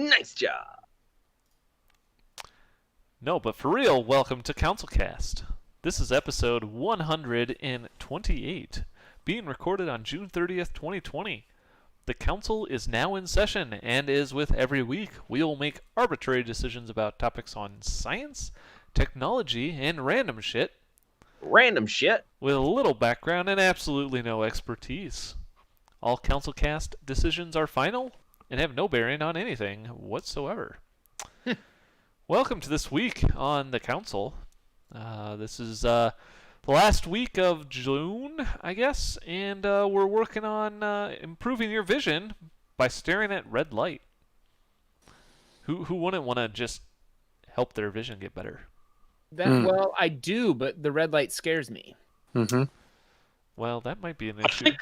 Nice job. No, but for real, welcome to CouncilCast. This is episode 128, being recorded on June 30th, 2020. The council is now in session, and as with every week, we will make arbitrary decisions about topics on science, technology, and random shit. Random shit. With a little background and absolutely no expertise. All CouncilCast decisions are final and have no bearing on anything whatsoever. Welcome to this week on the council. This is the last week of June, I guess, and we're working on improving your vision by staring at red light. Who wouldn't want to just help their vision get better? Well, I do, but the red light scares me. Mm-hmm. Well, that might be an I issue. think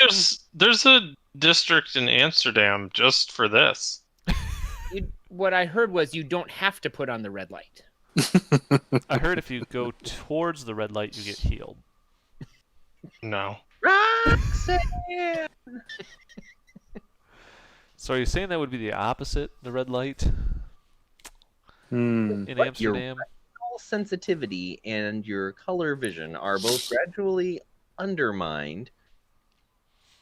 there's a district in Amsterdam just for this. What I heard was you don't have to put on the red light. I heard if you go towards the red light, you get healed. No. Roxanne! So are you saying that would be the opposite, the red light in But Amsterdam? Your retinal sensitivity and your color vision are both gradually undermined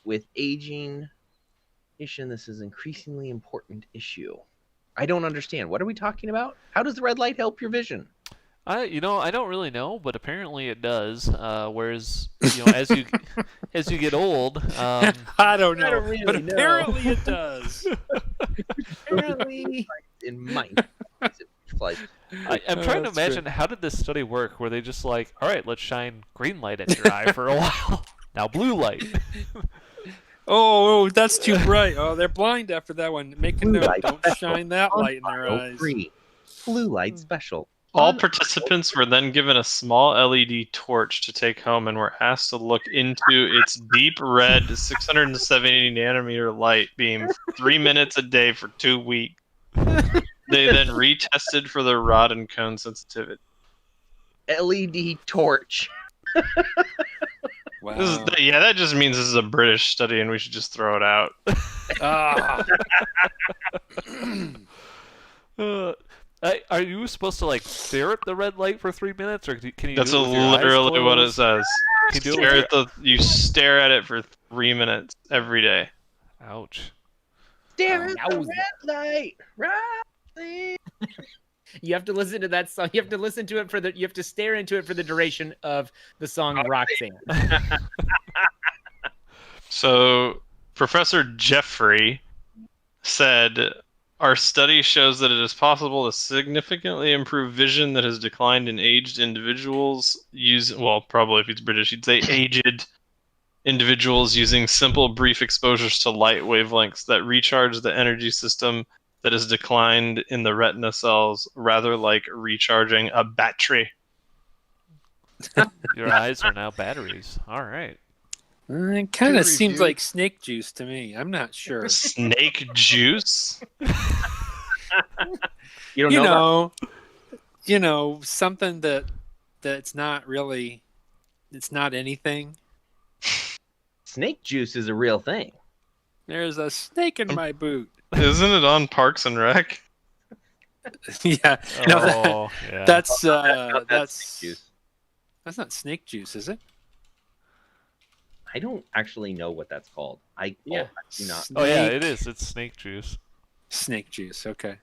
with aging. This is an increasingly important issue. I don't understand. What are we talking about? How does the red light help your vision? I don't really know, but apparently it does. Whereas, as you get old, I don't know, really but know. apparently it does. Apparently. In mice, like I'm trying to That's imagine how did this study work? Where they just like, all right, let's shine green light at your eye for a while. Now blue light. Oh, that's too bright. Oh, they're blind after that one. Make a Blue note. light Don't special. shine that light in their eyes. free blue light special. All participants were then given a small LED torch to take home and were asked to look into its deep red 670 nanometer light beam 3 minutes a day for 2 weeks. They then retested for the rod and cone sensitivity. LED torch. Wow. That just means this is a British study and we should just throw it out. Ah. Are you supposed to like stare at the red light for 3 minutes, or can you? That's do it with your eyes literally what it closed? says. Can you do it with You stare at it for 3 minutes every day. Ouch. Stare at the Yowza. red light. Right. You have to listen to that song. You have to listen to it you have to stare into it for the duration of the song Roxanne. So, Professor Jeffrey said, our study shows that it is possible to significantly improve vision that has declined in aged individuals probably if he's British, he'd say aged individuals using simple brief exposures to light wavelengths that recharge the energy system that has declined in the retina cells, rather like recharging a battery. Your eyes are now batteries. All right. It kind Peer of seems review. like snake juice to me. I'm not sure. Snake juice? You don't know. Something that's not really. It's not anything. Snake juice is a real thing. There's a snake in my boot. Isn't it on Parks and Rec? Yeah. No, Oh, yeah. that's That's snake juice. That's not snake juice, is it? I don't actually know what that's called. I do not. Oh yeah, Snake- it is. It's snake juice. Snake juice. Okay.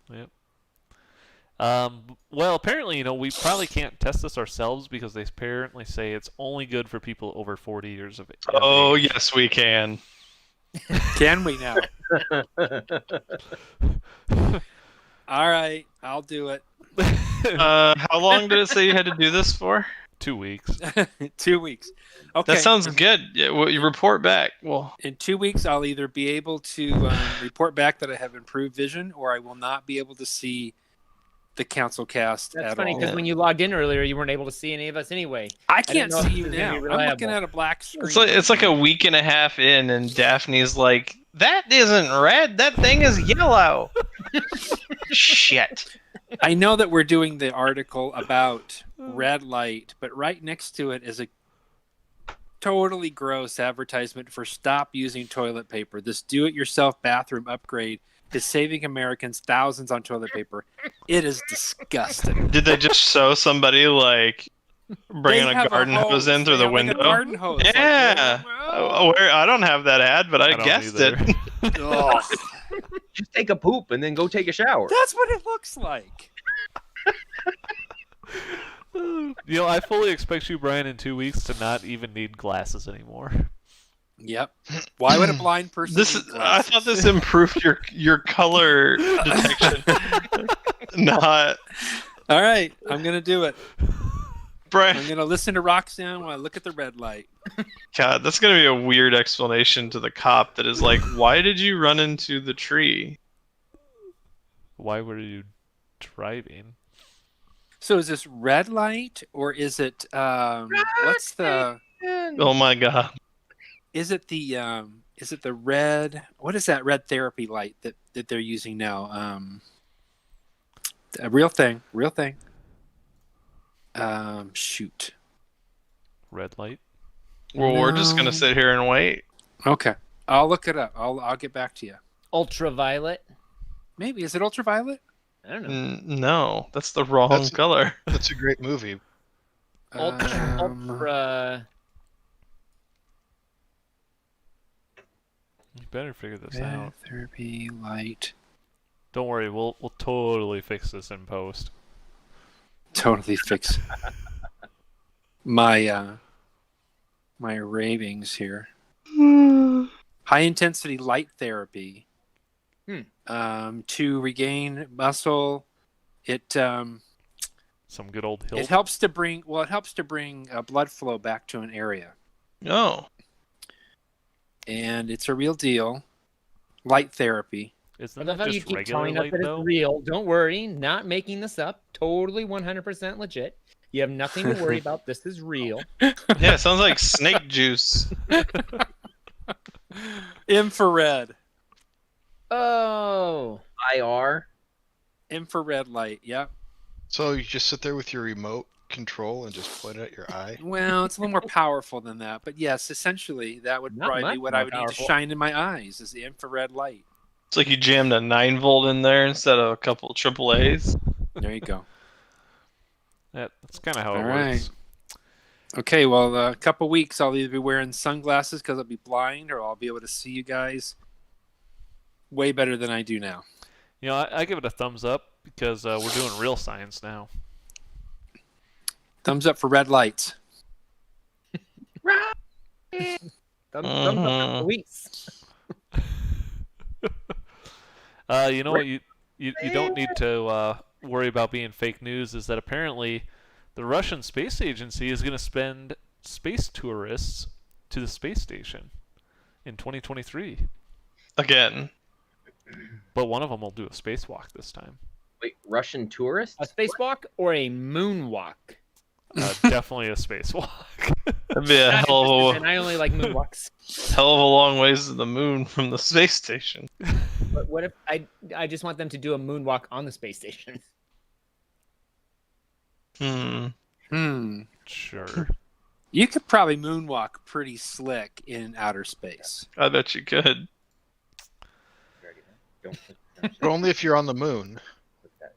Well, apparently, we probably can't test this ourselves because they apparently say it's only good for people over 40 years of age. Oh, yes, we can. Can we now? All right, I'll do it. How long did it say you had to do this for? 2 weeks. 2 weeks. Okay. That sounds good. Yeah, well, you report back. Well, In 2 weeks, I'll either be able to report back that I have improved vision, or I will not be able to see the CouncilCast That's at funny all. because when you logged in earlier, you weren't able to see any of us anyway. I didn't can't know see if you it was gonna now. be I'm reliable. looking at a black screen. it's like a week and a half in, and Daphne's like, "That isn't red. That thing is yellow." Shit. I know that we're doing the article about red light, but right next to it is a totally gross advertisement for stop using toilet paper. This do-it-yourself bathroom upgrade is saving Americans thousands on toilet paper. It is disgusting. Did they just show somebody like bringing They a have garden hose in They through the have, like, window? a garden hose. like, Yeah. I don't have that ad, but I don't guessed either. it. Ugh. Just take a poop and then go take a shower. That's what it looks like. I fully expect you, Brian, in 2 weeks to not even need glasses anymore. Yep. Why would a blind person This need is, I glasses? thought this improved your color detection. Not All right, I'm gonna do it. I'm Brian. gonna listen to Roxanne while I look at the red light. God, that's gonna be a weird explanation to the cop. That is like, why did you run into the tree? Why were you driving? So is this red light or is it what's the Oh my God. is it the red, what is that red therapy light that they're using now? A real thing. Shoot. Red light? Well, we're just No. gonna sit here and wait. Okay. I'll look it up. I'll get back to you. Ultraviolet. Maybe is it ultraviolet? I don't know. No, that's the wrong That's- color. That's a great movie. Ultra. You better figure this red out. therapy light. Don't worry, we'll totally fix this in post. Totally fix my my ravings here. High intensity light therapy. To regain muscle. It Some good old hill. it helps to bring blood flow back to an area, Oh, and it's a real deal. Light therapy. I Isn't love that how you just keep regular telling us light, that though? it's real. Don't worry, not making this up. Totally 100% legit. You have nothing to worry about. This is real. yeah, it sounds like snake juice. Infrared. Oh, IR. Infrared light. Yep. So you just sit there with your remote control and just point it at your eye. Well, it's a little more powerful than that, but yes, essentially that would Not probably much be what more I would need powerful. to shine in my eyes is the infrared light. It's like you jammed a 9-volt in there instead of a couple AAA's. There you go. That's kind of how it All works. Okay, well, a couple weeks I'll either be wearing sunglasses because I'll be blind, or I'll be able to see you guys way better than I do now. I give it a thumbs up because we're doing real science now. Thumbs up for red lights. thumbs up for weeks. You know what you don't need to worry about being fake news is that apparently the Russian space agency is going to send space tourists to the space station in 2023. Again. But one of them will do a spacewalk this time. Wait, Russian tourists? A spacewalk or a moonwalk? Definitely a spacewalk. That'd be a Not hell interested, of and I only like moonwalks. a long ways to the moon from the space station. But what if I just want them to do a moonwalk on the space station? Sure. You could probably moonwalk pretty slick in outer space. I bet you could. Don't But only if you're on the moon. put that.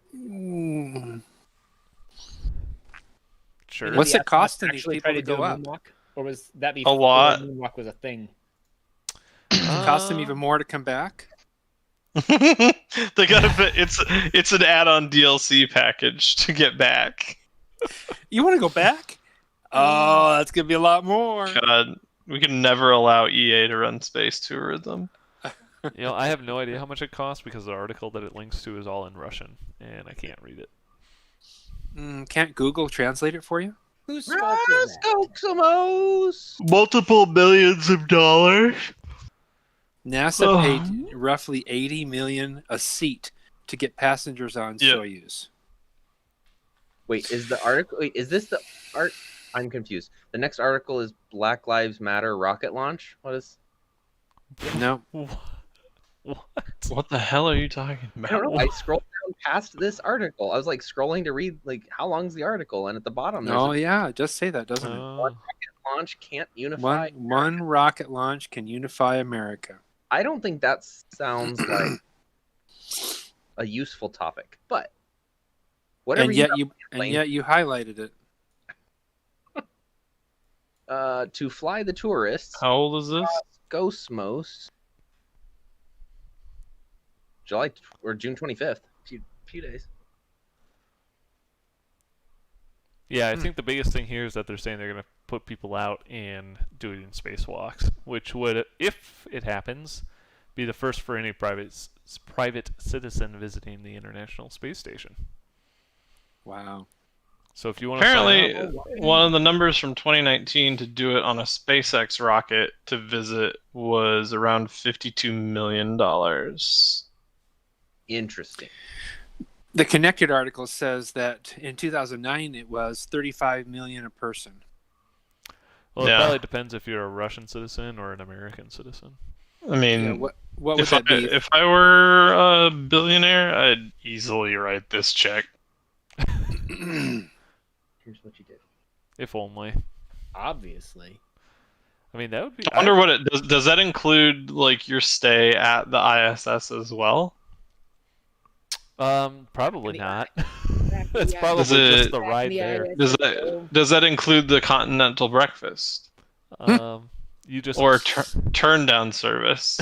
Sure. What's Did it the costing astronauts these actually people try to do go a up? moonwalk? Or was that A lot. moonwalk was a thing? Does it cost them even more to come back? They gotta. It's an add-on DLC package to get back. You want to go back? Oh, that's gonna be a lot more. God, we can never allow EA to run space tourism. I have no idea how much it costs because the article that it links to is all in Russian, and I can't read it. Can't Google translate it for you? Whose fault is that? Skokesamos! Multiple millions of dollars. NASA paid roughly $80 million a seat to get passengers on Yep. Soyuz. Wait, is the article? Wait, is this the art? I'm confused. The next article is Black Lives Matter rocket launch. What is? No. What? What the hell are you talking I don't about? know. I scrolled down past this article. I was like scrolling to read like how long's the article, and at the bottom there's Oh, yeah, it does say that, doesn't it? a launch can't unify. One rocket launch can unify America. I don't think that sounds like a useful topic. But whatever And yet you highlighted it. to fly the tourists, How old is this? Cosmos, July or June 25th. Few days. Yeah, I think the biggest thing here is that they're saying they're going to put people out and doing spacewalks, which would, if it happens, be the first for any private citizen visiting the International Space Station. Wow. So if you want to sign Apparently, up, one of the numbers from 2019 to do it on a SpaceX rocket to visit was around $52 million. Interesting. The Connected article says that in 2009 it was 35 million a person. well, it Yeah. probably depends if you're a Russian citizen or an American citizen. I mean, Yeah, what would if that be? if I were a billionaire, I'd easily write this check. Here's what you did. If only. Obviously. I mean, that would be. I wonder what it does. Does that include like your stay at the ISS as well? Probably The not. Yeah. It's probably Does it- just the ride there. Does that include the continental breakfast You just or turn down service?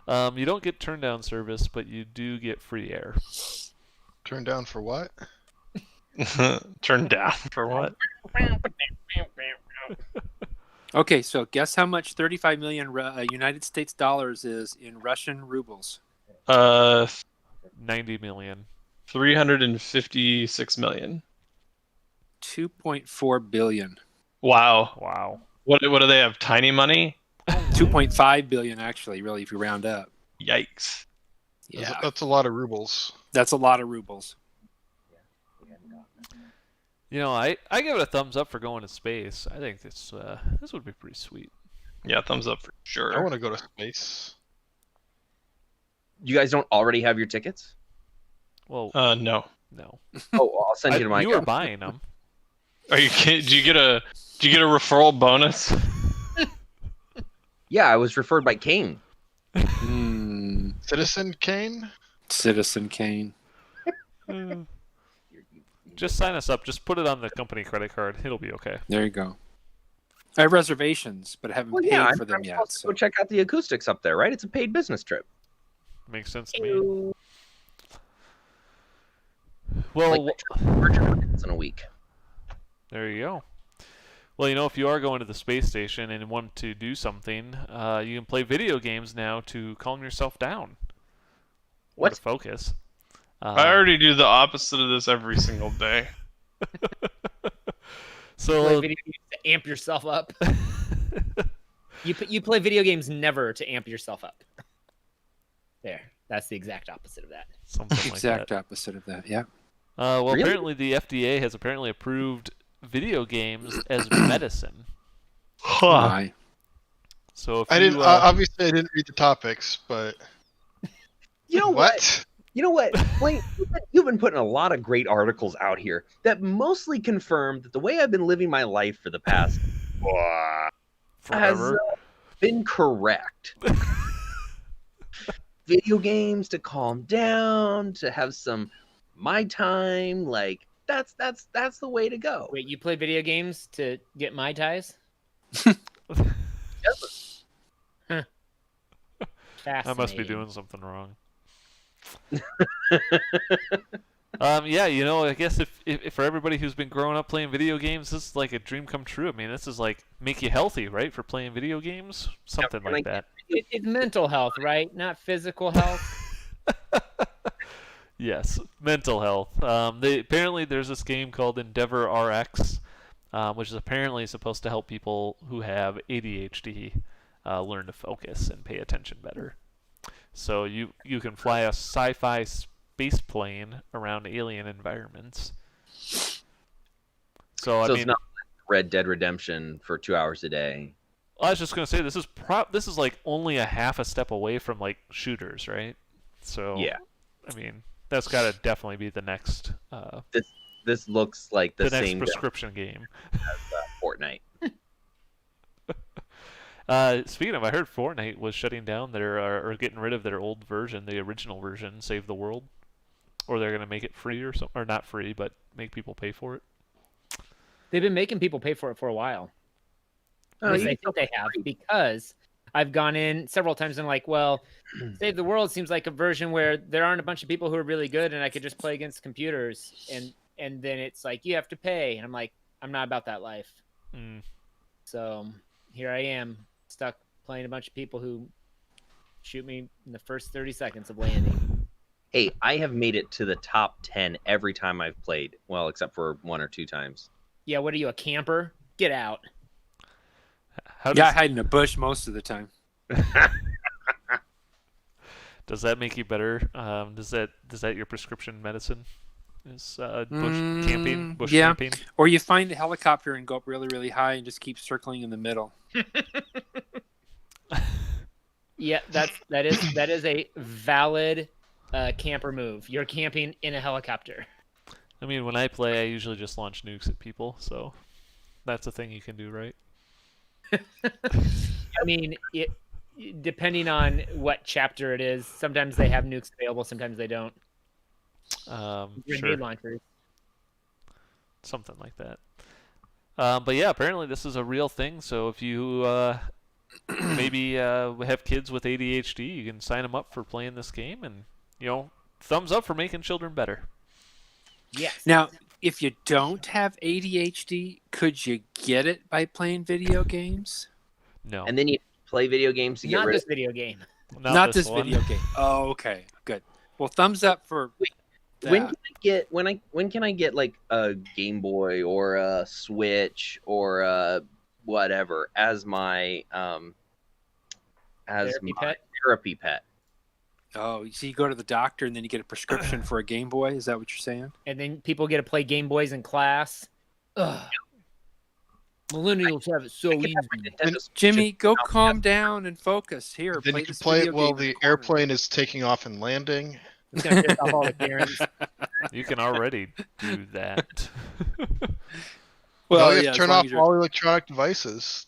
you don't get turn down service, but you do get free air. Turn down for what? Turn down for what? Okay, so guess how much 35 million United States dollars is in Russian rubles? 90 million. 356 million. 2.4 billion. Wow. Wow. What do they have? Tiny money? 2.5 billion actually, really, if you round up. Yikes. Yeah, That's a lot of rubles. that's a lot of rubles. You know, I give it a thumbs up for going to space. I think this would be pretty sweet. Yeah, thumbs up for I sure. want to go to space. You guys don't already have your tickets? Well, No. no. Oh, I'll send you to my You were buying them. Are you kidding? Do you get a referral bonus? Yeah, I was referred by Kane. Citizen Kane? Citizen Kane. Just sign us up. Just put it on the company credit card. It'll be okay. There you go. I have reservations, but I haven't Well, paid yeah, for them I'm yet. supposed to So. go check out the acoustics up there, right? It's a paid business trip. Makes sense to me. Well, Like once in a week. there you go. Well, you know, if you are going to the space station and want to do something, you can play video games now to calm yourself down. Or What? to focus. I already do the opposite of this every single day. Play So, video games to amp yourself up. You play video games never to amp yourself up. There. That's the exact opposite of that. something like Exact that. opposite of that. Yeah. Well, Really? apparently the FDA has apparently approved video games as medicine. Why? So if I you, didn't. Obviously, I didn't read the topics, but You know what? what? You know what, Blaine? You've been putting a lot of great articles out here that mostly confirm that the way I've been living my life for the past has forever. been correct. Video games to calm down, to have some my time, like that's the way to go. Wait, you play video games to get Mai Tais? Huh. I must be Fascinating. doing something wrong. Yeah, you know, I guess if for everybody who's been growing up playing video games, this is like a dream come true. I mean, this is like make you healthy, right? For playing video games, something and like I- that. It's mental health, right? Not physical health. Yes, mental health. Apparently there's this game called Endeavor RX, which is apparently supposed to help people who have ADHD learn to focus and pay attention better. So you can fly a sci-fi space plane around alien environments. So I So mean, it's not like Red Dead Redemption for 2 hours a day. I was just gonna say this is like only a half a step away from like shooters, right? So Yeah. I mean that's got to definitely be the next This looks like the next same prescription game. as Fortnite. Speaking of, I heard Fortnite was shutting down their or getting rid of their old version, the original version, Save the World, or they're gonna make it free or something, or not free, but make people pay for it. They've been making people pay for it for a while. Oh, At least you I think they have, because I've gone in several times and like, well, Save the World seems like a version where there aren't a bunch of people who are really good, and I could just play against computers, and then it's like you have to pay, and I'm like, I'm not about that life. Mm. So here I am, stuck playing a bunch of people who shoot me in the first 30 seconds of landing. Hey, I have made it to the top 10 every time I've played. Well, except for 1 or 2 times. Yeah, what are you, a camper? Get out. How Yeah, I does, hide in a bush most of the time. does that make you better? Does that your prescription medicine? Is bush camping, bush yeah. camping? Or you find a helicopter and go up really, really high and just keep circling in the middle. Yeah, that is a valid camper move. You're camping in a helicopter. I mean, when I play, I usually just launch nukes at people, so that's a thing you can do, right? I mean, depending on what chapter it is, sometimes they have nukes available, sometimes they don't. Grenade Sure, launchers. something like that. But yeah, apparently this is a real thing. So if you maybe have kids with ADHD, you can sign them up for playing this game, and thumbs up for making children better. Yes. Now, if you don't have ADHD, could you get it by playing video games? No, And then you play video games to get Not rid this of video game. not this one. video game. Oh, okay, good. Well, thumbs up for When that. can I get when can I get like a Game Boy or a Switch or a whatever as my Therapy pet? therapy pet? Oh, so you go to the doctor and then you get a prescription for a Game Boy? Is that what you're saying? And then people get to play Game Boys in class. Ugh. Millennials have it so I could easy. have my Nintendo Switch Jimmy, go now. calm down and focus. Here, Then play you can this play video it while game in the corner. airplane is taking off and landing. It's gonna piss off all the Karens. You can already do that. Well, you yeah, have as to turn long off as you're- all electronic devices.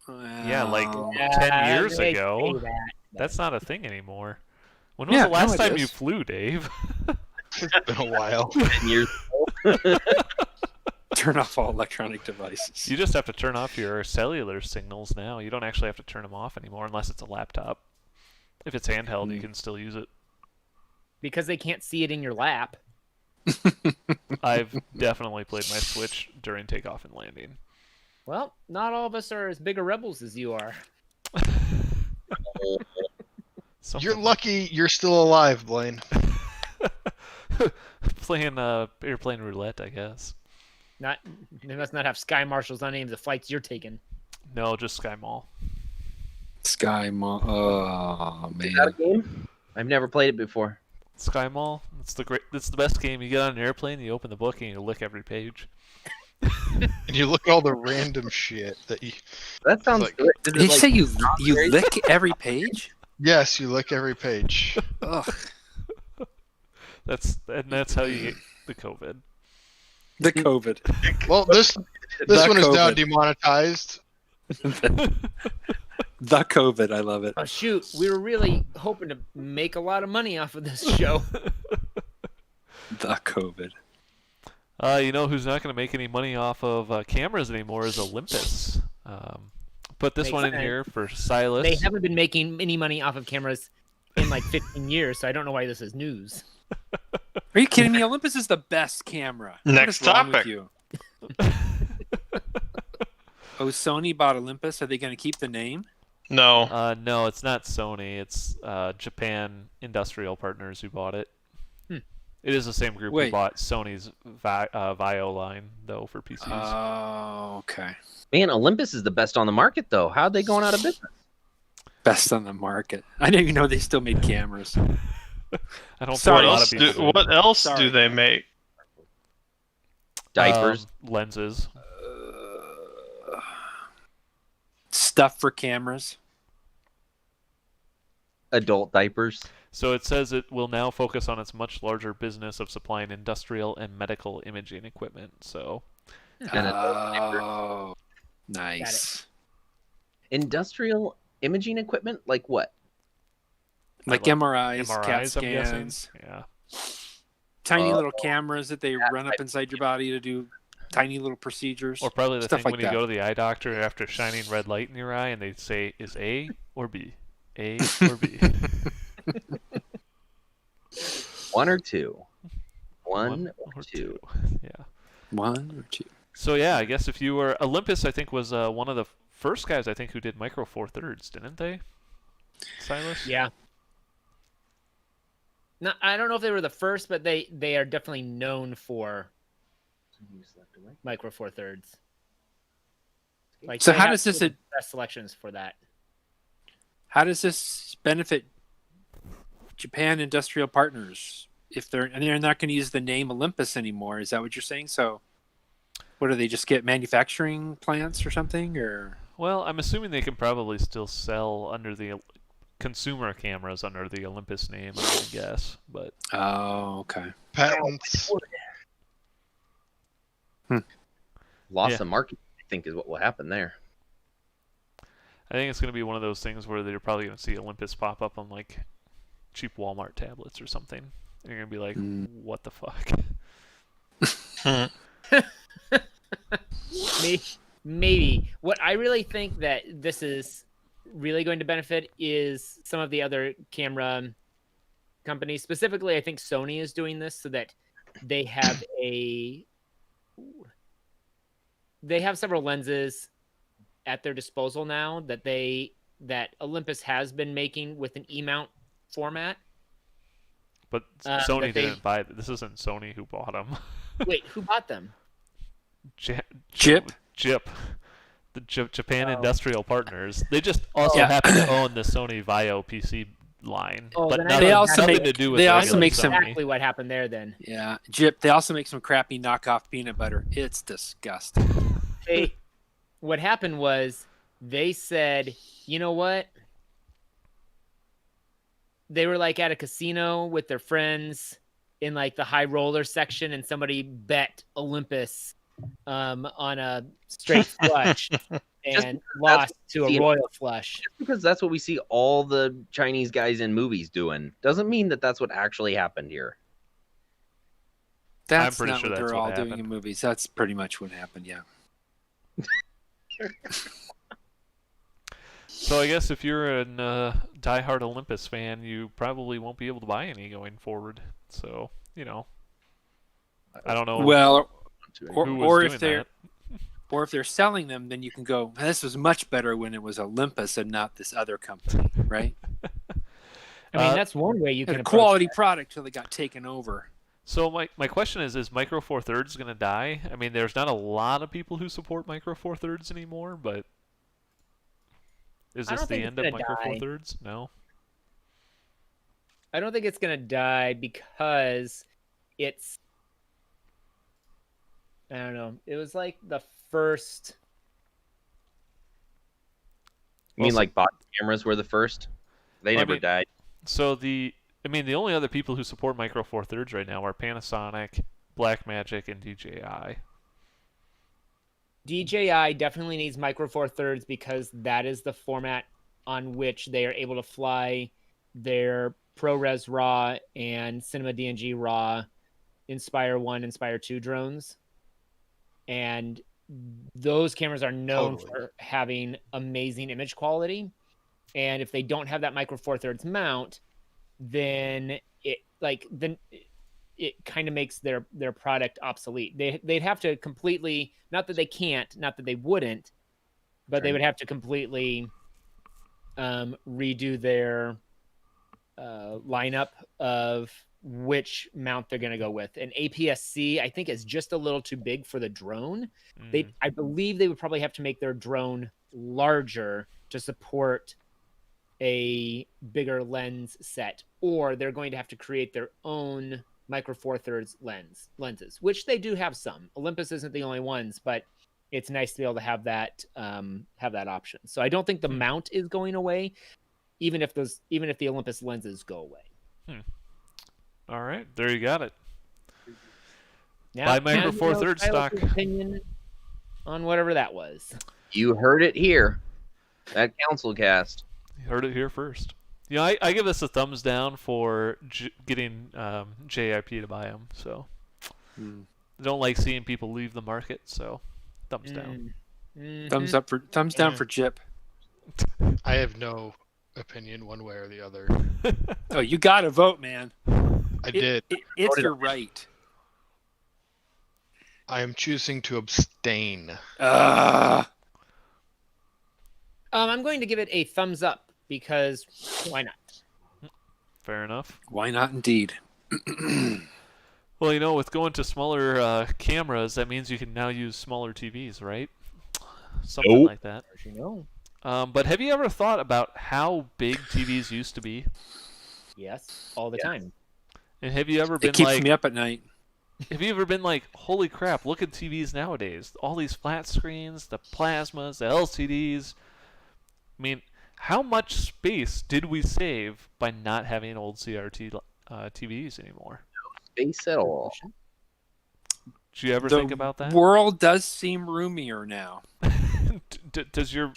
Yeah, like Well, 10 years they ago. say that. That's not a thing anymore. When was Yeah, the last no, it time you is. flew, Dave? It's been a while. 10 years turn off all electronic devices. You just have to turn off your cellular signals now. You don't actually have to turn them off anymore unless it's a laptop. If it's handheld, you can still use it. Because they can't see it in your lap. I've definitely played my Switch during takeoff and landing. Well, not all of us are as big a rebels as you are. Something You're lucky you're still alive, Blaine. playing airplane roulette, I guess. They must not have sky marshals on any of the flights you're taking. No, just Sky Mall. Oh Is that a man. game? I've never played it before. Sky Mall. It's the best game. You get on an airplane, you open the book, and you lick every page. And you look at all the random shit that you. That sounds Like- good. Is Did it you like say you strawberries? lick every page? Yes, you lick every page. Ugh. That's how you get the COVID. The COVID. Well, this The one is now COVID. demonetized. The COVID. I love it. Oh shoot, we were really hoping to make a lot of money off of this show. The COVID. You know who's not going to make any money off of cameras anymore is Olympus. Put this Makes one in sense. here for Silas. They haven't been making any money off of cameras in like 15 years, so I don't know why this is news. Are you kidding me? Olympus is the best camera. Next what is wrong with topic. you? Oh, Sony bought Olympus. Are they going to keep the name? No. No, it's not Sony. It's Japan Industrial Partners who bought it. It is the same group who Wait. bought Sony's Vio line, though, for PCs. Oh, okay. Man, Olympus is the best on the market, though. How'd they going out of business? Best on the market. I didn't even know they still made cameras. I don't Sorry. think a What lot else of do, people do. what else Sorry. do they make? Diapers. Lenses. Stuff for cameras. Adult diapers. So it says it will now focus on its much larger business of supplying industrial and medical imaging equipment. So And Oh, nice. Industrial imaging equipment, like what? Like Like MRIs, CAT MRIs, I'm guessing. scans, Yeah. tiny little cameras that they run up type- inside your body to do tiny little procedures. Or probably the stuff thing like when you that. go to the eye doctor after shining red light in your eye and they say, is A or B? A or B? One or two? One or two? Yeah. One or two. So yeah, I guess if you were Olympus, I think was one of the first guys I think who did Micro Four Thirds, didn't they? Silas. Yeah. No, I don't know if they were the first, but they are definitely known for Micro Four Thirds. Like, So they how have does this some of the best selections for that? How does this benefit Japan Industrial Partners? If they're not going to use the name Olympus anymore, is that what you're saying? So, what do they just get manufacturing plants or something, or? Well, I'm assuming they can probably still sell under the consumer cameras under the Olympus name, I would guess. But Oh, okay. Patents. Loss Yeah. of market, I think, is what will happen there. I think it's going to be one of those things where they're probably going to see Olympus pop up on like cheap Walmart tablets or something. And you're going to be like, what the fuck? Maybe. What I really think that this is really going to benefit is some of the other camera companies. Specifically, I think Sony is doing this so that they have several lenses at their disposal now that Olympus has been making with an E-mount format. But Sony didn't buy it. This isn't Sony who bought them. Wait, who bought them? Jip? Jip. The Japan Oh. Industrial Partners. They just also Yeah. happen to own the Sony Vaio PC line. Oh, but then I nothing, know also nothing make- to do with they also regular make some- Sony. Exactly what happened there then. Yeah, Jip. They also make some crappy knockoff peanut butter. It's disgusting. What happened was they said, you know what? They were like at a casino with their friends in like the high roller section, and somebody bet Olympus on a straight flush and lost to a royal flush. Just because that's what we see all the Chinese guys in movies doing doesn't mean that that's what actually happened here. That's pretty not sure what that's they're what all doing happened. in movies. That's pretty much what happened. Yeah. So I guess if you're a diehard Olympus fan, you probably won't be able to buy any going forward. So, you know, I don't know Well, who was or doing if they're that. or if they're selling them, then you can go. This was much better when it was Olympus and not this other company, right? I mean, that's one way you Had can a approach quality that. product till they got taken over. So my question is Micro Four Thirds going to die? I mean, there's not a lot of people who support Micro Four Thirds anymore, but is I this don't the think end it's of gonna Micro Four die. Thirds? No. I don't think it's gonna die because it's, I don't know. It was like the first. You mean Well, like body cameras were the first? They Well, I never mean- died. So the only other people who support Micro Four Thirds right now are Panasonic, Blackmagic, and DJI. DJI definitely needs Micro Four Thirds because that is the format on which they are able to fly their ProRes RAW and Cinema DNG RAW Inspire 1, Inspire 2 drones. And those cameras are known Totally. for having amazing image quality. And if they don't have that Micro Four Thirds mount, then it kind of makes their product obsolete. They'd have to completely, not that they can't, not that they wouldn't, but they Right. would have to completely redo their lineup of which mount they're going to go with. An APS-C, I think, is just a little too big for the drone. I believe they would probably have to make their drone larger to support a bigger lens set, or they're going to have to create their own Micro Four Thirds lenses, which they do have some. Olympus isn't the only ones, but it's nice to be able to have that option. So I don't think the mount is going away, even if the Olympus lenses go away. All right, there you got it. Now, Buy Micro now Four you know Thirds Silas's stock. opinion on whatever that was. You heard it here. That CouncilCast. You heard it here first. I give this a thumbs down for getting JIP to buy them. So I don't like seeing people leave the market. So thumbs down. Thumbs down for Jip. I have no opinion one way or the other. Oh, you got to vote, man. I did. It's your right. I am choosing to abstain. I'm going to give it a thumbs up because why not? Fair enough. Why not, indeed? Well, with going to smaller cameras, that means you can now use smaller TVs, right? Something like that. As you know. But have you ever thought about how big TVs used to be? Yes, all the time. And have you ever It been keeps like, me up at night. have you ever been like, holy crap, look at TVs nowadays. All these flat screens, the plasmas, the LCDs. I mean, how much space did we save by not having old CRT TVs anymore? Space at all. Did you ever The think about that? world does seem roomier now. Does your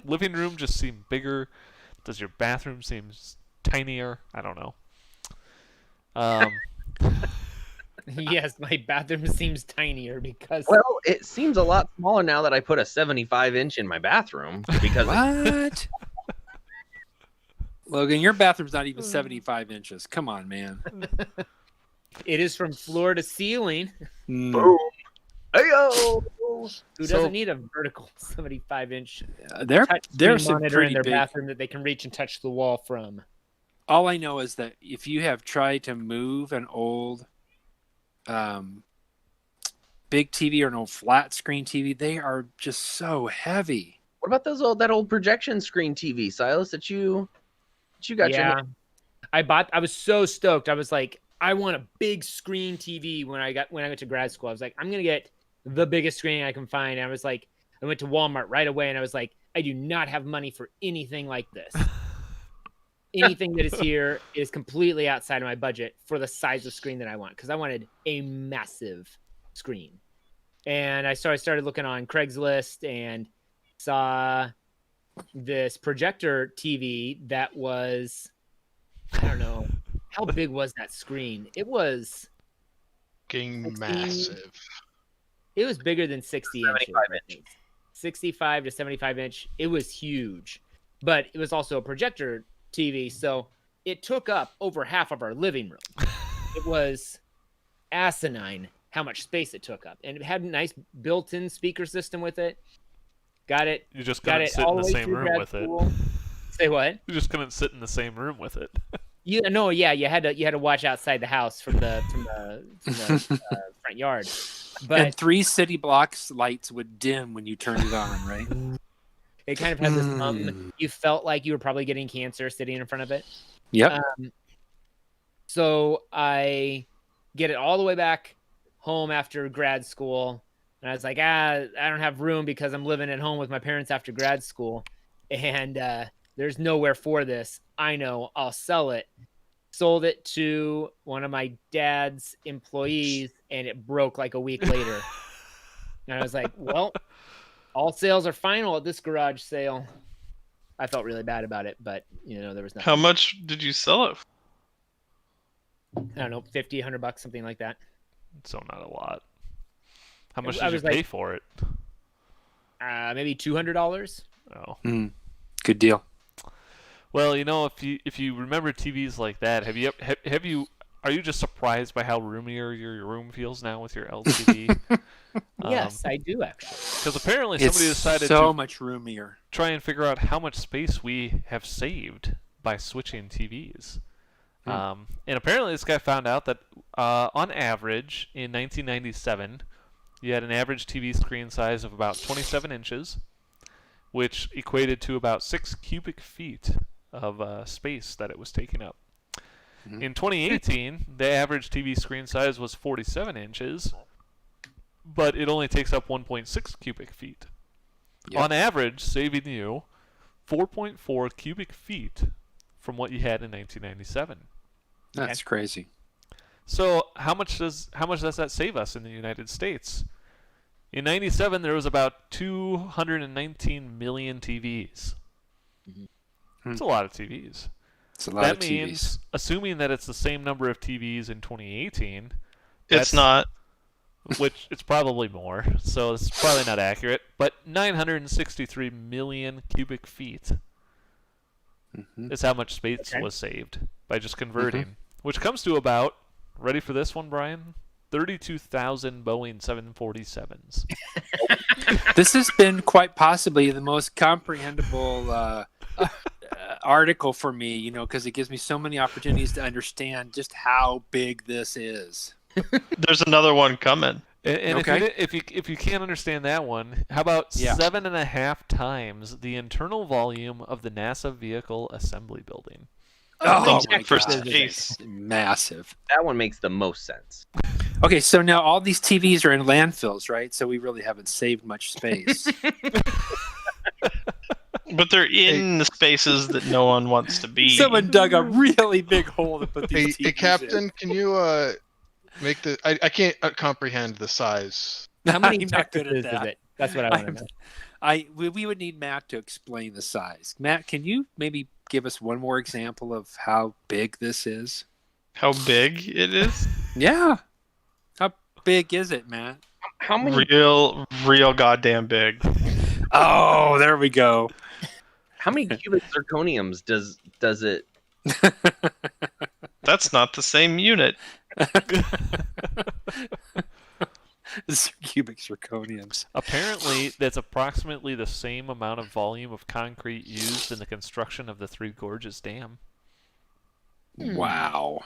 living room just seem bigger? Does your bathroom seem tinier? I don't know. Yes, my bathroom seems tinier because Well, it seems a lot smaller now that I put a 75-inch in my bathroom because What? Logan, your bathroom's not even 75 inches. Come on, man. it is from floor to ceiling. boom. Heyo! Who So- doesn't need a vertical 75-inch They're touch some monitor in pretty their big. bathroom that they can reach and touch the wall from? All I know is that if you have tried to move an old big TV or an old flat screen TV, they are just so heavy. What about that old projection screen TV, Silas, that you got your hand- I was so stoked. I was like, I want a big screen TV when I went to grad school. I was like, I'm gonna get the biggest screen I can find. And I was like, I went to Walmart right away and I was like, I do not have money for anything like this. Anything that is here is completely outside of my budget for the size of screen that I want, because I wanted a massive screen. And I started looking on Craigslist and saw this projector TV that was, I don't know, how big was that screen? It was Fucking 16. massive. It was bigger than 60 inches. 75 I inch. think. 65 to 75 inch. It was huge, but it was also a projector TV, so it took up over half of our living room. It was asinine how much space it took up, and it had a nice built-in speaker system with it. Got it. You just Got couldn't it sit in all the the way same through room grad with it. school. Say what? You just couldn't sit in the same room with it. You had to watch outside the house from the front yard. But And 3 city blocks lights would dim when you turned it on, right? it kind of had this you felt like you were probably getting cancer sitting in front of it. Yep. So I get it all the way back home after grad school. And I was like, I don't have room because I'm living at home with my parents after grad school. And there's nowhere for this. I know, I'll sell it. Sold it to one of my dad's employees, and it broke like a week later. And I was like, well, all sales are final at this garage sale. I felt really bad about it, but there was nothing. How much did you sell it for? I don't know, $50, $100, something like that. So not a lot. How much I did you was pay like- for it? Maybe $200. Oh. Good deal. Well, if you remember TVs like that, are you just surprised by how roomier your room feels now with your LCD? Yes, I do actually. Because apparently It's somebody decided so to much roomier. try and figure out how much space we have saved by switching TVs. And apparently this guy found out that on average in 1997, you had an average TV screen size of about 27 inches, which equated to about 6 cubic feet of space that it was taking up. In 2018, the average TV screen size was 47 inches, but it only takes up 1.6 cubic feet. Yep. On average, saving you 4.4 cubic feet from what you had in 1997. That's crazy. So how much does that save us in the United States? In 97, there was about 219 million TVs. That's a lot of TVs. It's a lot That of TVs. means, assuming that it's the same number of TVs in 2018, It's not. which it's probably more, so it's probably not accurate, but 963 million cubic feet is how much space was saved by just converting, which comes to about, ready for this one, Brian? 32,000 Boeing 747s. This has been quite possibly the most comprehensible article for me, you know, because it gives me so many opportunities to understand just how big this is. There's another one coming. And Okay. if you can't understand that one, how about 7.5 times the internal volume of the NASA Vehicle Assembly Building? Oh, exactly. my For God. space. Massive. That one makes the most sense. Okay, so now all these TVs are in landfills, right? So we really haven't saved much space. But they're in the spaces that no one wants to be. Someone dug a really big hole to put these TVs Hey, in. Captain, can you make the? I can't comprehend the size. How many I'm not good Texases at is that. it? That's what I want to know. We would need Matt to explain the size. Matt, can you maybe give us one more example of how big this is? How big it is? Yeah. How big is it, Matt? How many? Real goddamn big. Oh, there we go. How many cubic zirconiums does it? That's not the same unit. Cubic zirconiums. Apparently, that's approximately the same amount of volume of concrete used in the construction of the Three Gorges Dam. Wow.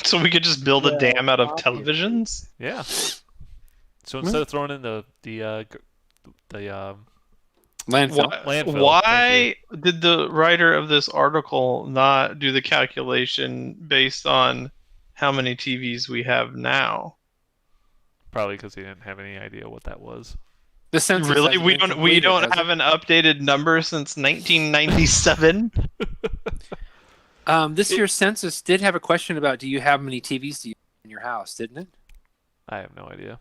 So we could just build a dam out of televisions? Yeah. So instead of throwing in the Landfill. landfill, Why did the writer of this article not do the calculation based on how many TVs we have now? probably because he didn't have any idea what that was. The census Really? hasn't We been don't we completed, don't has have it? an updated number since 1997? This year's census did have a question about do you have many TVs in your house, didn't it? I have no idea.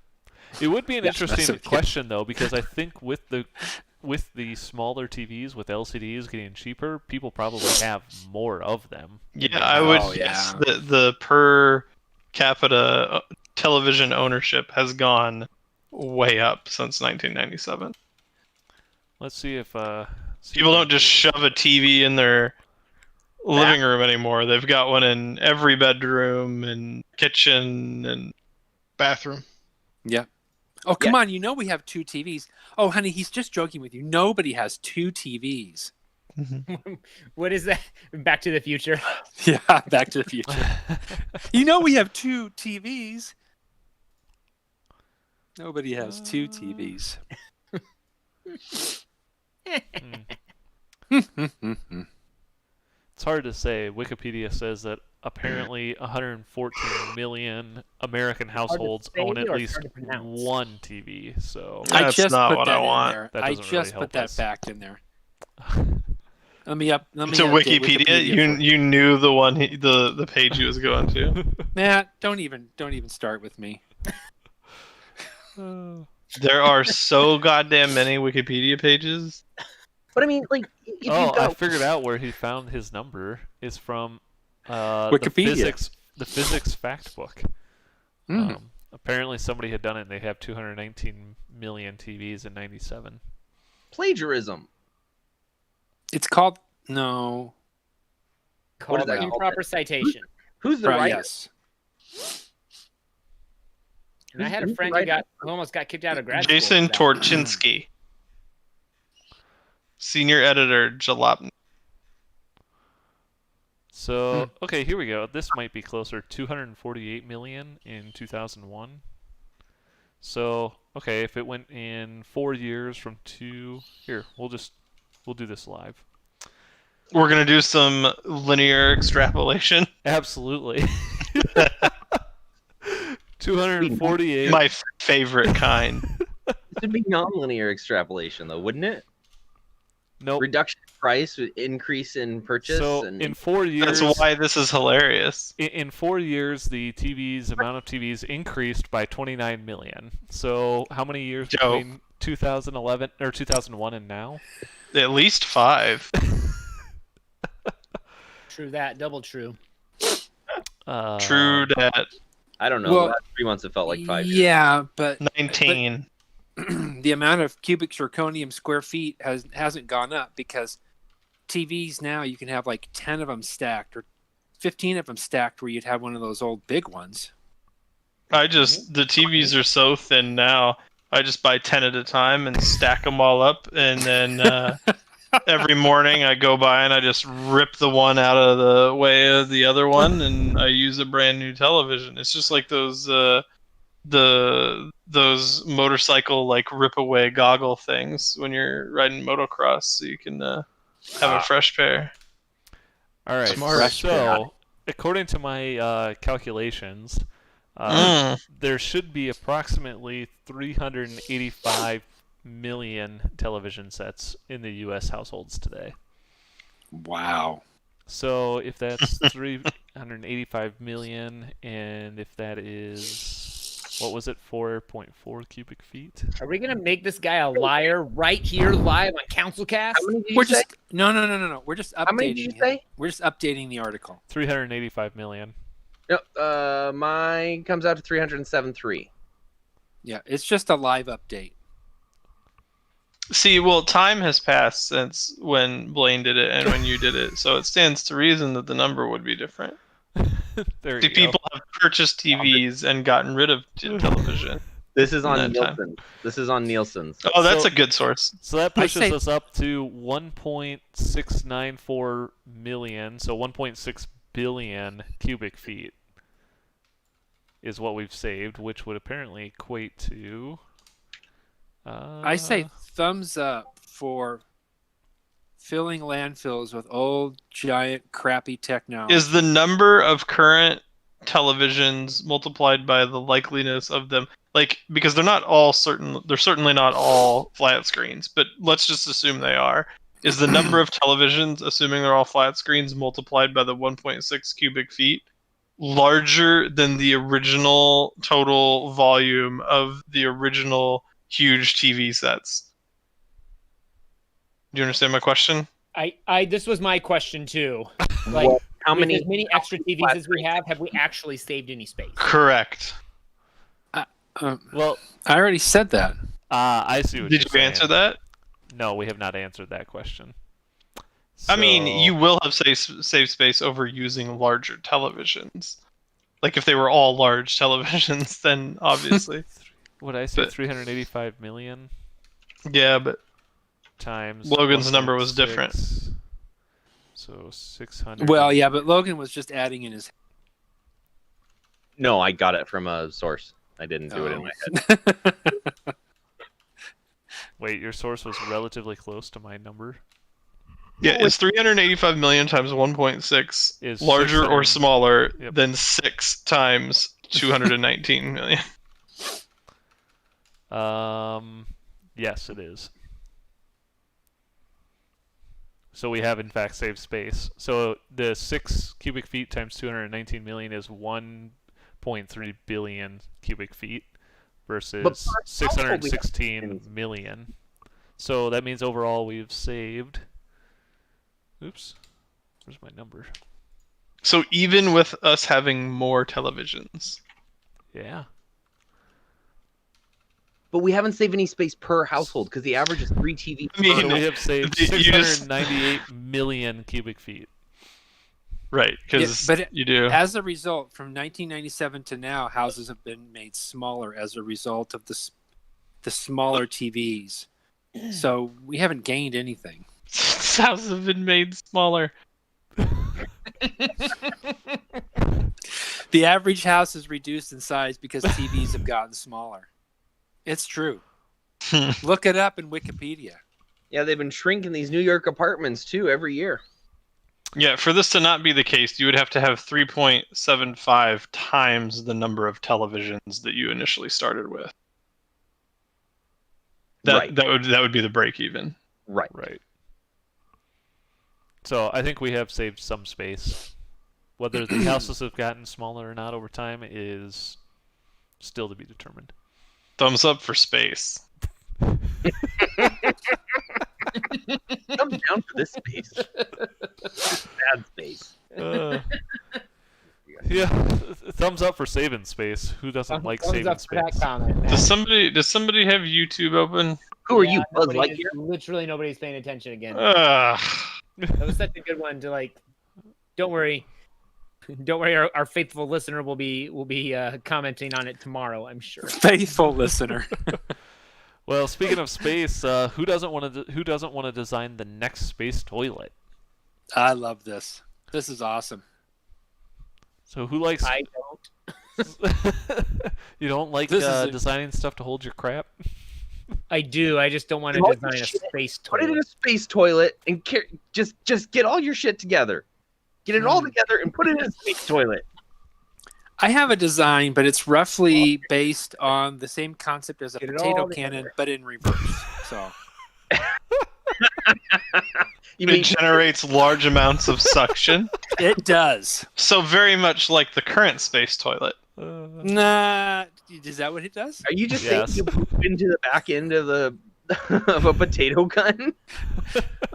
It would be an Yeah, interesting that's okay. question though, because I think with the smaller TVs with LCDs getting cheaper, people probably have more of them. Yeah, I would Oh, guess yeah. the per capita television ownership has gone way up since 1997. Let's see if People don't just shove a TV in their living room anymore. They've got one in every bedroom and kitchen and Bathroom. Yeah. Oh, come on. You know we have 2 TVs. Oh, honey, he's just joking with you. Nobody has 2 TVs. What is that? Back to the Future. Yeah, Back to the Future. You know we have 2 TVs. Nobody has 2 TVs. It's hard to say. Wikipedia says that apparently 114 million American households say own at or least hard to pronounce? one TV. So I That's just not put what that I in want. there. That I doesn't just really put help that us. fact in there. Let me to update Wikipedia. You knew the one the page he was going to. Matt, don't even start with me. There are so goddamn many Wikipedia pages. But I mean, like, if oh, you've got I figured out where he found his number. Is from Wikipedia. the physics fact book. Mm. Apparently somebody had done it and they have 219 million TVs in 97. plagiarism, It's called no. What is Called that called? improper citation. who's the Right, writer? yes. And I had a Who's the friend who writer? almost got kicked out of grad Jason school. Torchinsky, senior editor, Jalopnik. So, okay, here we go. This might be closer. 248 million in 2001. So, okay, if it went in 4 years from 2... Here, we'll do this live. We're gonna do some linear extrapolation. Absolutely. 248. My favorite kind. This would be nonlinear extrapolation, though, wouldn't it? Nope. reduction in price, increase in purchase, So and in 4 years, That's why this is hilarious. in 4 years, the amount of TVs increased by 29 million. So how many years Dope. between 2011 or 2001 and now? At least 5. True that. Double true. True that. I don't know. Well, the last 3 months it felt like 5 years. Yeah, but 19. the amount of cubic zirconium square feet hasn't gone up because TVs now you can have like 10 of them stacked or 15 of them stacked where you'd have one of those old big ones. The TVs are so thin now. I just buy 10 at a time and stack them all up, and then every morning I go by and I just rip the one out of the way of the other one, and I use a brand new television. It's just like those those motorcycle like rip away goggle things when you're riding motocross, so you can have a fresh pair. All right. Smart. So according to my calculations, there should be approximately 385 million television sets in the U.S. households today. Wow. So if that's 385 million, and if that is, what was it, 4.4 cubic feet? Are we gonna make this guy a liar right here live on CouncilCast? How many did you We're say? just no. We're just updating. How many did you him. say? We're just updating the article. 385 million. No, mine comes out to 307.3. Yeah, it's just a live update. See, well, time has passed since when Blaine did it and when you did it, so it stands to reason that the number would be different. There The you people have purchased TVs and gotten rid of television. This is on that time. Nielsen. This is on Nielsen's. Oh, that's So- a good source. So that I pushes say- us up to 1.694 million, so 1.6 billion cubic feet is what we've saved, which would apparently equate to... I say thumbs up for filling landfills with old, giant, crappy technology. Is the number of current televisions multiplied by the likeliness of them, like, because they're certainly not all flat screens, but let's just assume they are. Is the number of televisions, assuming they're all flat screens, multiplied by the 1.6 cubic feet larger than the original total volume of the original huge TV sets? Do you understand my question? This was my question too. Like, Well, how with many? as many extra TVs as we have we actually saved any space? Correct. Well, I already said that. I see what Did you're you saying. answer that? No, we have not answered that question. I mean, So- you will have saved space over using larger televisions. Like if they were all large televisions, then obviously. What did I say? but- 385 million Yeah, but times. Logan's number was 1.6. different. So 600. Well, yeah, but Logan was just adding in his. No, I got it from a source. I didn't do it in my head. Wait, your source was relatively close to my number. yeah, it's 385 million times 1.6 Is larger or 600. smaller Yep. than 6 times 219 million. Yes, it is. So we have in fact saved space. So the 6 cubic feet times 219 million is 1.3 billion cubic feet versus 616 million. So that means overall we've saved. Oops, where's my number? So even with us having more televisions, Yeah. But we haven't saved any space per household because the average is 3 TV. I mean, So we have saved you just- 698 million cubic feet. right? Because Yeah, but you do. As a result, from 1997 to now, houses have been made smaller as a result of the smaller TVs. So we haven't gained anything. Houses have been made smaller. The average house is reduced in size because TVs have gotten smaller. It's true. Look it up in Wikipedia. Yeah, they've been shrinking these New York apartments too every year. Yeah, for this to not be the case, you would have to have 3.75 times the number of televisions that you initially started with. Right. That would be the break even. Right. Right. So I think we have saved some space. Whether the houses have gotten smaller or not over time is still to be determined. Thumbs up for space. Come down for this space. Bad space. Yeah, thumbs up for saving space. Who doesn't like Thumbs saving up for that space? comment, man. Does somebody have YouTube open? Who are you, Buzz nobody is- Lightyear? Literally nobody's paying attention again. Ugh. That was such a good one to like. Don't worry, Our faithful listener will be commenting on it tomorrow. I'm sure. Faithful listener. Well, speaking of space, who doesn't want to design the next space toilet? I love this. This is awesome. So who likes? I don't. You don't like This is designing stuff to hold your crap? I do. I just don't want to All design your a shit, space Put it in toilet. a space toilet and just get all your shit together. Get it all together and put it in a space toilet. I have a design, but it's roughly based on the same concept as a Get it potato all cannon, together. but in reverse. So You It mean generates large amounts of suction. it does. So very much like the current space toilet. Nah, is that what it does? are you just Yes. saying you poop into the back end of the of a potato gun?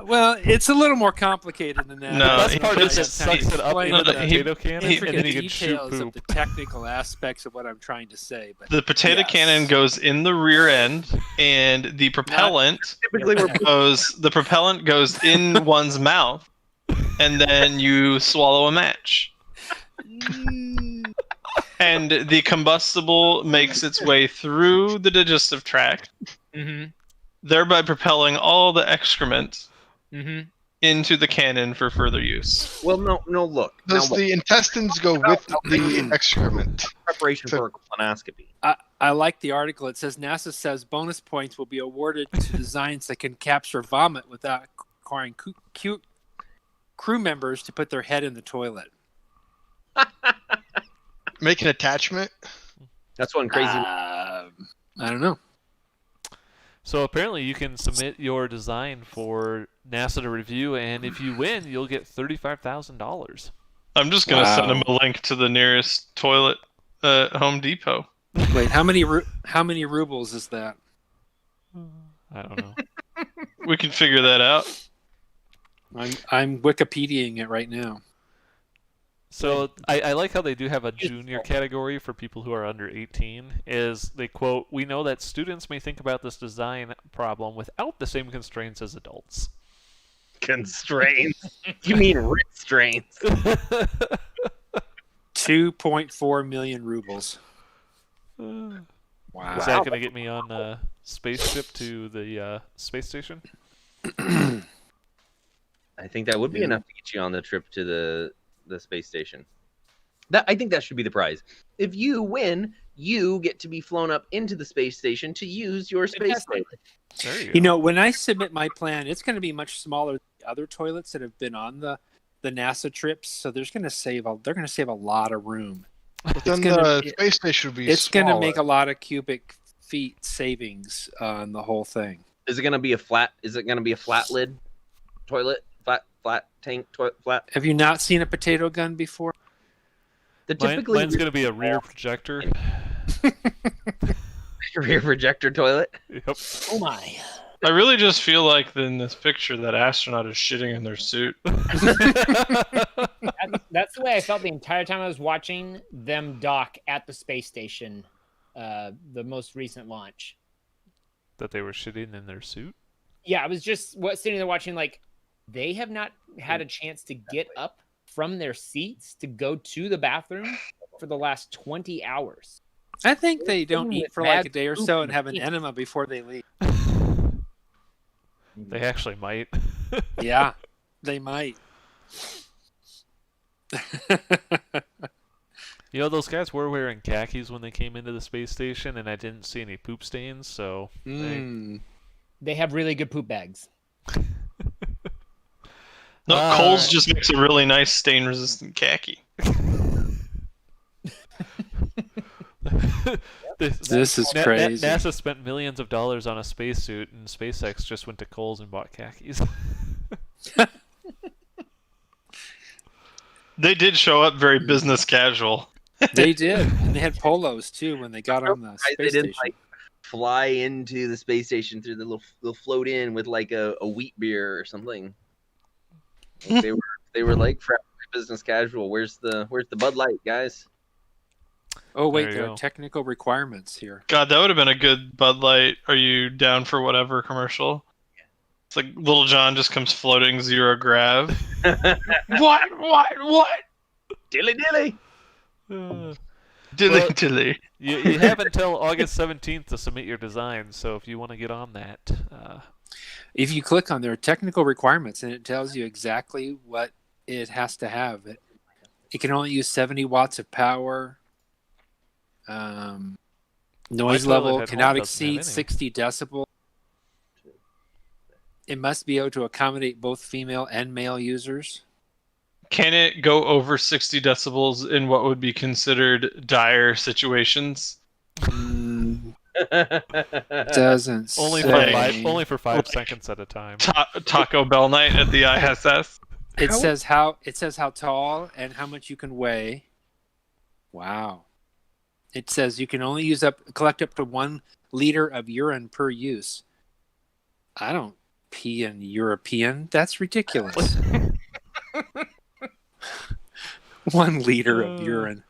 Well, it's a little more complicated than that. No, The best part is it that's- sucks it up explain into the the- potato cannon, and intricate then you can shoot details of poop. the technical aspects of what I'm trying to say. But The potato Yes. cannon goes in the rear end, and the propellant Typically, goes in one's mouth, and then you swallow a match. And the combustible makes its way through the digestive tract, Mm-hmm. thereby propelling all the excrement Mm-hmm. into the cannon for further use. well, no. Look, Does now, the intestines go with the excrement? preparation for a colonoscopy? I like the article. It says NASA says bonus points will be awarded to designs that can capture vomit without requiring crew members to put their head in the toilet. Make an attachment? That's one crazy. I don't know. So apparently you can submit your design for NASA to review, and if you win, you'll get $35,000. I'm just gonna send Wow. him a link to the nearest toilet at Home Depot. Wait, how many rubles is that? I don't know. We can figure that out. I'm Wikipediaing it right now. So I like how they do have a junior category for people who are under 18. Is they quote, "We know that students may think about this design problem without the same constraints as adults." Constraints? You mean restraints? 2.4 million rubles. Is Wow. that going to get me on a spaceship to the space station? I think that would be enough to get you on the trip to the space station. I think that should be the prize. If you win, you get to be flown up into the space station to use your space Fantastic. toilet. There you go. You know, when I submit my plan, it's going to be much smaller than the other toilets that have been on the NASA trips. So they're going to save a lot of room. But then gonna- the space station would be It's going to smaller. make a lot of cubic feet savings on the whole thing. Is it going to be a flat? Is it going to be a flat lid toilet? Flat tank toilet? Flat? Have you not seen a potato gun before? Typically Mine's going to be a rear projector. rear projector toilet. Yep. Oh my! I really just feel like in this picture that astronaut is shitting in their suit. That's the way I felt the entire time I was watching them dock at the space station, the most recent launch. That they were shitting in their suit? Yeah, I was just sitting there watching. Like, they have not had a chance to get up from their seats to go to the bathroom for the last 20 hours. I think they don't eat for like a day or Bad so poop and have an in the enema before they leave. They actually might. Yeah, they might. You know, those guys were wearing khakis when they came into the space station, and I didn't see any poop stains, so... Mm. They have really good poop bags. No, Kohl's just makes a really nice stain-resistant khaki. This is crazy. NASA spent millions of dollars on a spacesuit, and SpaceX just went to Kohl's and bought khakis. They did show up very business casual. They did, and they had polos too when they got on the Guys, space they didn't station. like fly into the space station through the little. They'll float in with like a wheat beer or something. Like they were like business casual. Where's the Bud Light, guys? Oh wait, There you there go. are technical requirements here. God, that would have been a good Bud Light. Are you down for whatever commercial? It's like Little John just comes floating, zero grav. What? Dilly dilly. Uh, Dilly Well- dilly. you have until August 17th to submit your design, so if you want to get on that, If you click on their technical requirements, and it tells you exactly what it has to have. It can only use 70 watts of power. Noise toilet level at home cannot doesn't have exceed any. 60 decibel. It must be able to accommodate both female and male users. Can it go over 60 decibels in what would be considered dire situations? Doesn't only say. for 5 seconds at a time. Taco Bell night at the ISS? It says how tall and how much you can weigh. Wow. It says you can only collect up to 1 liter of urine per use. I don't pee in European. That's ridiculous. 1 liter of urine.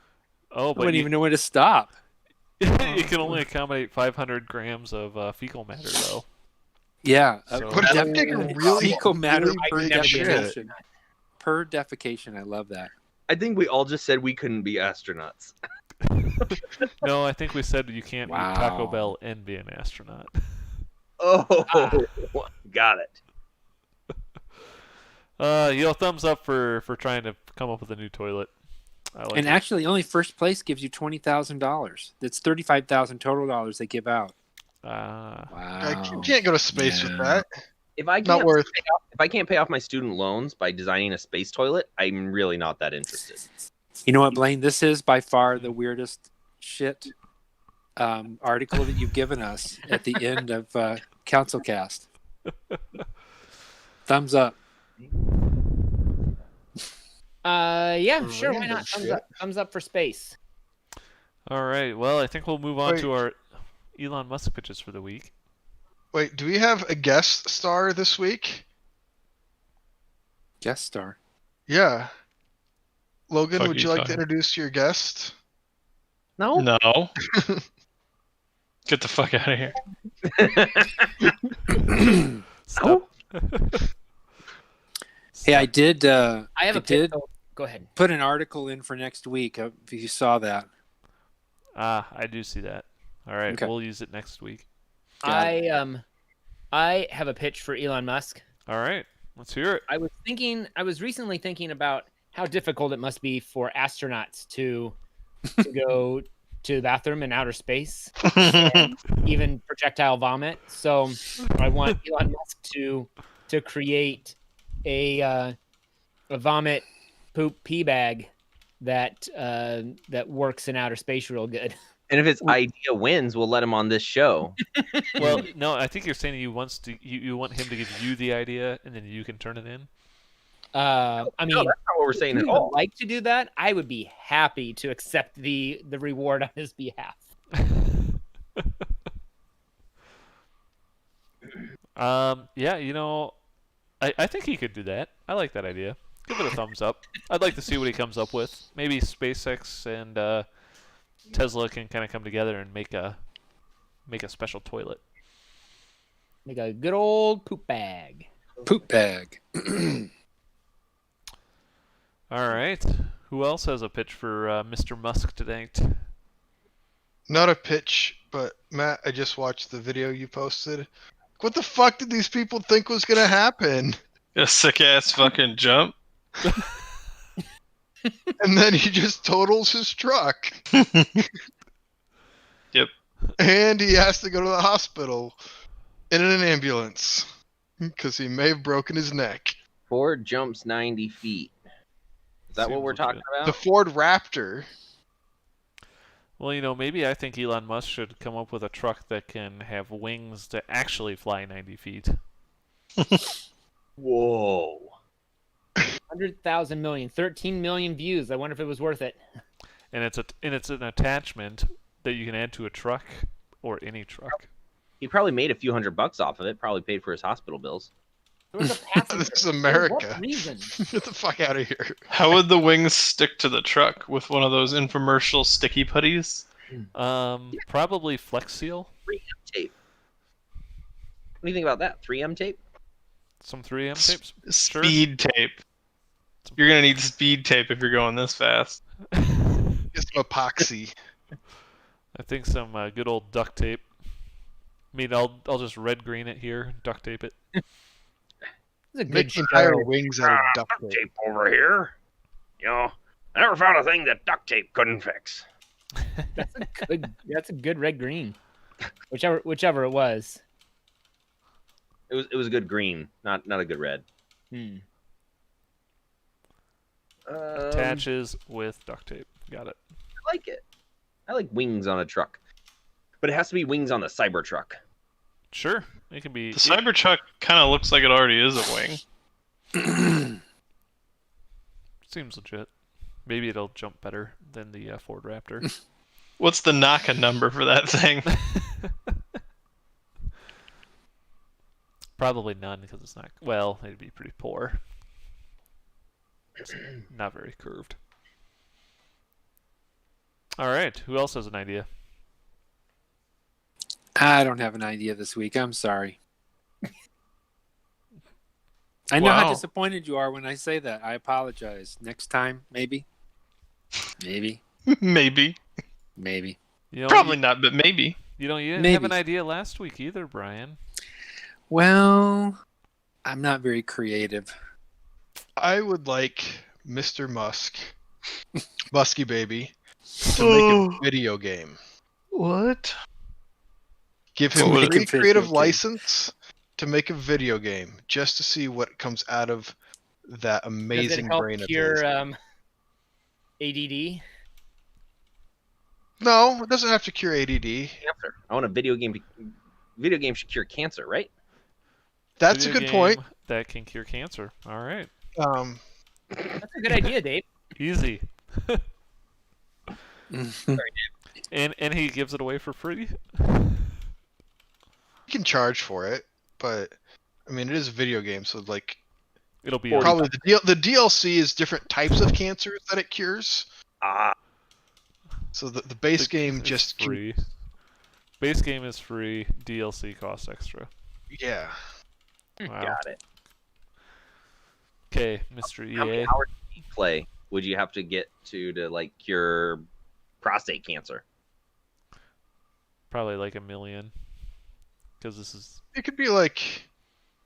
Oh, I but wouldn't you, even know when to stop. you can only accommodate 500 grams of fecal matter, though. Yeah. So- What if that thing really, fecal matter really per big shit? defecation. Per defecation. I love that. I think we all just said we couldn't be astronauts. No, I think we said you can't eat Taco Wow. Bell and be an astronaut. Oh, got it. Thumbs up for trying to come up with a new toilet. I like And it. actually, only first place gives you $20,000. That's $35,000 total dollars they give out. Ah. Wow. You can't go to space with Yeah. that. If I Not can't worth. if I can't pay off my student loans by designing a space toilet, I'm really not that interested. You know what, Blaine? This is by far the weirdest shit article that you've given us at the end of CouncilCast. Thumbs up. Yeah, sure. Why Random not? Thumbs shit. up. Thumbs up for space. All right. Well, I think we'll move on Wait. to our Elon Musk pitches for the week. Wait, do we have a guest star this week? Guest star. Yeah. Logan, Fuck would you you like to talking- introduce your guest? No. No. Get the fuck out of here. Stop. Hey, I did. I have a did pitch. Oh, go ahead. put an article in for next week. If you saw that. I do see that. All right, Okay. we'll use it next week. Got I have a pitch for Elon Musk. All right, let's hear it. I was recently thinking about how difficult it must be for astronauts to go to the bathroom in outer space, even projectile vomit. So I want Elon Musk to create a vomit poop pee bag that works in outer space real good. And if his idea wins, we'll let him on this show. Well, no, I think you're saying you want him to give you the idea, and then you can turn it in. I No, mean, that's not what we're saying if at you would all. like to do that, I would be happy to accept the reward on his behalf. Yeah, I think he could do that. I like that idea. Give it a thumbs up. I'd like to see what he comes up with. Maybe SpaceX and Tesla can kind of come together and make a special toilet. Like a good old poop bag. Poop bag. All right. Who else has a pitch for Mr. Musk tonight? Not a pitch, but Matt, I just watched the video you posted. What the fuck did these people think was gonna happen? A sick ass fucking jump. And then he just totals his truck. Yep. And he has to go to the hospital in an ambulance because he may have broken his neck. Ford jumps 90 feet. Is that what Seems we're legit. talking The about? Ford Raptor. Well, maybe I think Elon Musk should come up with a truck that can have wings to actually fly 90 feet. Whoa. 100,000 million, 13 million views. I wonder if it was worth it. And it's an attachment that you can add to a truck or any truck. He probably made a few $100 off of it. Probably paid for his hospital bills. There was a passenger. This is For America. what reason? Get the fuck out of here. How would the wings stick to the truck with one of those infomercial sticky putties? Probably Flex Seal. 3M tape. What do you think about that? 3M tape? Some 3M tapes. Sure. Speed tape. You're gonna need speed tape if you're going this fast. Get some epoxy. I think some good old duct tape. I mean, I'll just red green it here, duct tape it. It's a good Make show. entire wings out of duct tape. Tape over here. You know, I never found a thing that duct tape couldn't fix. That's a good red green. Whichever it was. It was a good green, not a good red. Attaches with duct tape. Got it. I like it. I like wings on a truck, but it has to be wings on the Cybertruck. Sure, it can be. The Cybertruck kind of looks like it already is a wing. Seems legit. Maybe it'll jump better than the Ford Raptor. What's the NACA number for that thing? Probably none because it's not. Well, it'd be pretty poor. It's not very curved. All right, who else has an idea? I don't have an idea this week. I'm sorry. I know how Wow. disappointed you are when I say that. I apologize. Next time, maybe. Maybe. Maybe. Maybe. You know, Probably not, but maybe. You didn't Maybe. have an idea last week either, Brian. Well, I'm not very creative. I would like Mr. Musk, Musky Baby, to make a video game. What? Give him What would a it free configure it creative to? license to make a video game, just to see what comes out of that Does amazing it help brain of cure his. ADD? No, it doesn't have to cure ADD. Cancer. I want a video game. Video game should cure cancer, right? That's a Video good point. game that can cure cancer. All right, That's a good idea, Dave. easy. And he gives it away for free. You can charge for it, but I mean, it is a video game, so like It'll be probably the DLC is different types of cancers that it cures. Ah, So the base game it's just free. Base game is free. DLC costs extra. yeah. Wow. got it. Okay, Mr. How many EA. hours of play would you have to get to like cure prostate cancer? Probably like 1 million. Because this is It could be like,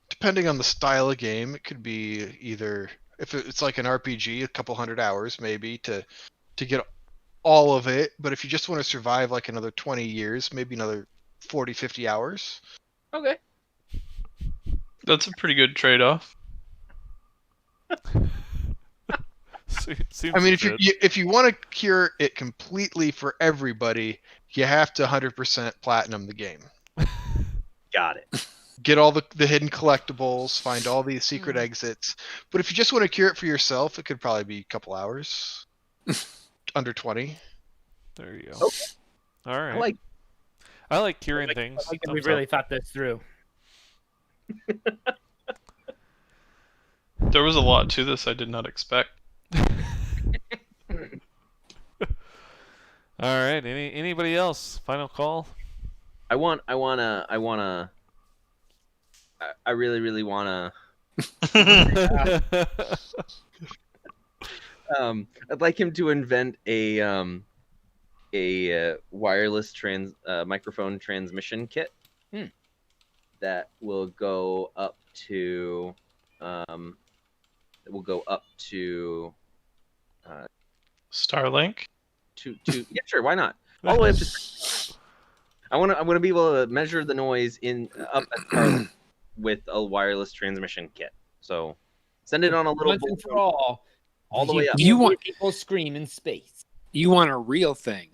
depending on the style of game, it could be either if it's like an RPG, a couple hundred hours maybe to get all of it. But if you just want to survive like another 20 years, maybe another 40, 50 hours. Okay. That's a pretty good trade-off. seems I mean, legit. if you want to cure it completely for everybody, you have to 100% platinum the game. Got it. Get all the hidden collectibles, find all the secret exits. But if you just want to cure it for yourself, it could probably be a couple hours. Under 20. There you go. Okay. All right. I like I like curing things. I like that we Thumbs really up. thought this through. There was a lot to this I did not expect. All right. Anybody else? Final call. I really wanna. I'd like him to invent a wireless microphone transmission kit that will go up to Starlink? to yeah, sure, why not, all the way up to. I want to be able to measure the noise up at Starlink with a wireless transmission kit. So send it on a little Once and for bolt all the way up. You want- people scream in space. You want a real thing.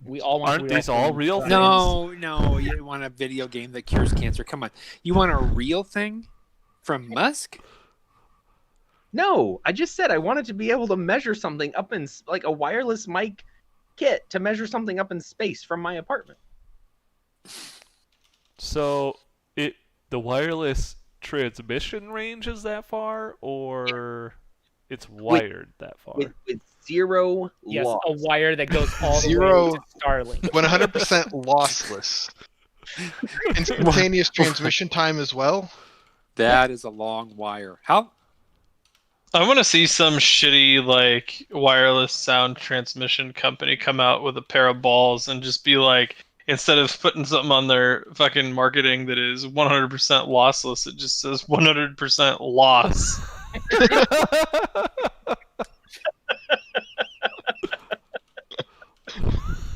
We all want. Aren't these all real things? No, you want a video game that cures cancer. Come on. You want a real thing from Musk? No, I just said I wanted to be able to measure something up in like a wireless mic kit to measure something up in space from my apartment. So the wireless transmission range is that far, or it's wired that far? With zero Yes, loss. a wire that goes all the Zero- way to Starlink. 100% lossless. Instantaneous transmission time as well. That is a long wire. How? I want to see some shitty like wireless sound transmission company come out with a pair of balls and just be like, instead of putting something on their fucking marketing that is 100% lossless, it just says 100% loss.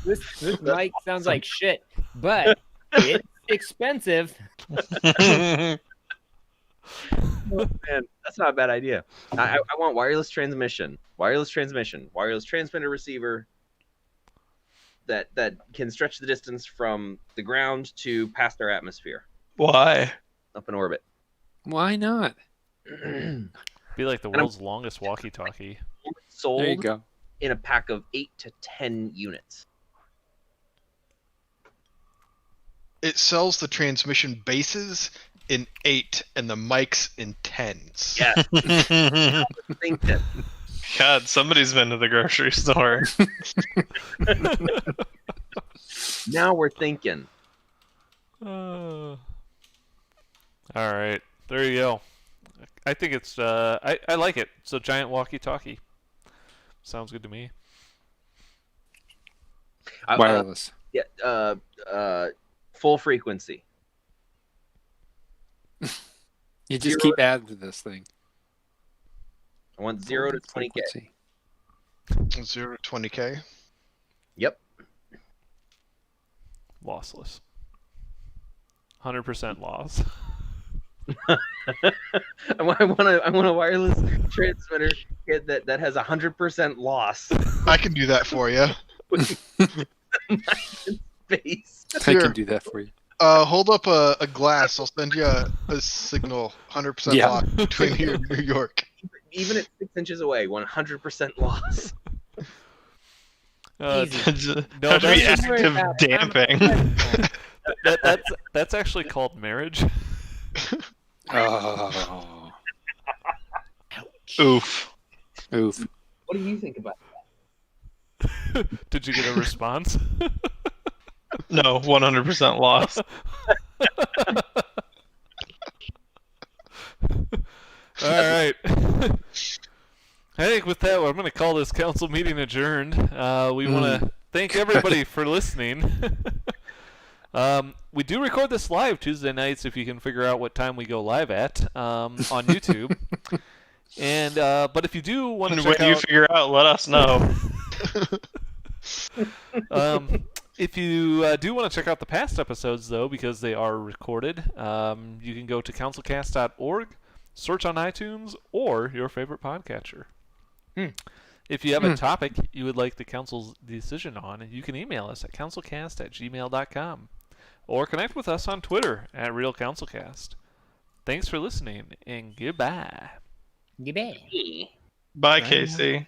This mic sounds like shit, but it's expensive. Man, that's not a bad idea. I want wireless transmission, wireless transmitter receiver that can stretch the distance from the ground to past our atmosphere Why? up in orbit. Why not? Be like the And I'm- world's longest walkie-talkie. Sold There you go. in a pack of 8 to 10 units. It sells the transmission bases in 8 and the mics in 10s. Yeah, think that. God, somebody's been to the grocery store. Now we're thinking. All right, there you go. I think it's I like it. It's a giant walkie-talkie. Sounds good to me. Wireless. Yeah, full frequency. You just Zero- keep adding to this thing. I want 0 to 20K. Frequency. 0 to 20K. Yep. Lossless. 100% loss. I want a wireless transmitter kit that has 100% loss I can do that for you. space. I Here. can do that for you. Hold up a glass. I'll send you a signal. 100% Yeah. lock between here and New York. Even at 6 inches away, 100% loss. Easy. No, Have to be that's, just- active damping. that's actually called marriage. Oh. Oof. Oof. What do you think about Did you get a response? No, 100% loss. All right. I think with that, I'm going to call this council meeting adjourned. We want to thank everybody for listening. We do record this live Tuesday nights if you can figure out what time we go live at on YouTube. And but if you do want to And check when you out, figure out, let us know. if you do want to check out the past episodes, though, because they are recorded, you can go to councilcast.org, search on iTunes or your favorite podcatcher. If you have a topic you would like the council's decision on, you can email us at councilcast@gmail.com or connect with us on Twitter at RealCouncilCast. Thanks for listening, and goodbye. Goodbye. it? Bye, Casey.